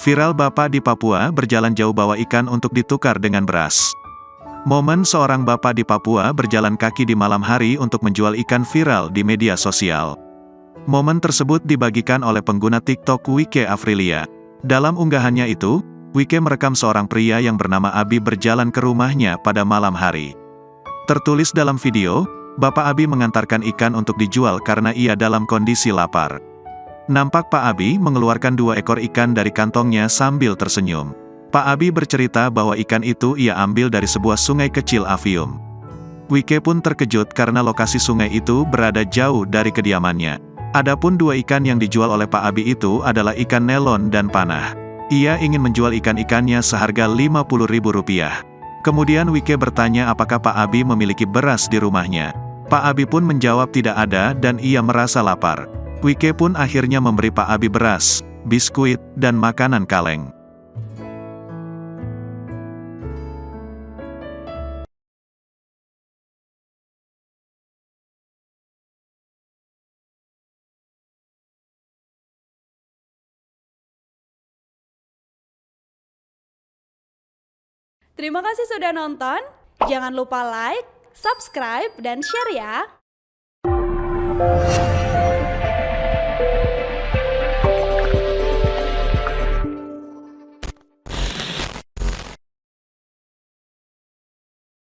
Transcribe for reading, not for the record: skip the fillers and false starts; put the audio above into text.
Viral bapak di Papua berjalan jauh bawa ikan untuk ditukar dengan beras. Momen seorang bapak di Papua berjalan kaki di malam hari untuk menjual ikan viral di media sosial. Momen tersebut dibagikan oleh pengguna TikTok Wike Afrilia. Dalam unggahannya itu, Wike merekam seorang pria yang bernama Abi berjalan ke rumahnya pada malam hari. Tertulis dalam video, Bapak Abi mengantarkan ikan untuk dijual karena ia dalam kondisi lapar. Nampak Pak Abi mengeluarkan 2 ekor ikan dari kantongnya sambil tersenyum. Pak Abi bercerita bahwa ikan itu ia ambil dari sebuah sungai kecil Avium. Wike pun terkejut karena lokasi sungai itu berada jauh dari kediamannya. Adapun 2 ikan yang dijual oleh Pak Abi itu adalah ikan nelon dan panah. Ia ingin menjual ikan-ikannya seharga Rp50.000. Kemudian Wike bertanya apakah Pak Abi memiliki beras di rumahnya. Pak Abi pun menjawab tidak ada dan ia merasa lapar. Wike pun akhirnya memberi Pak Abi beras, biskuit, dan makanan kaleng. Terima kasih sudah nonton. Jangan lupa like, subscribe, dan share ya.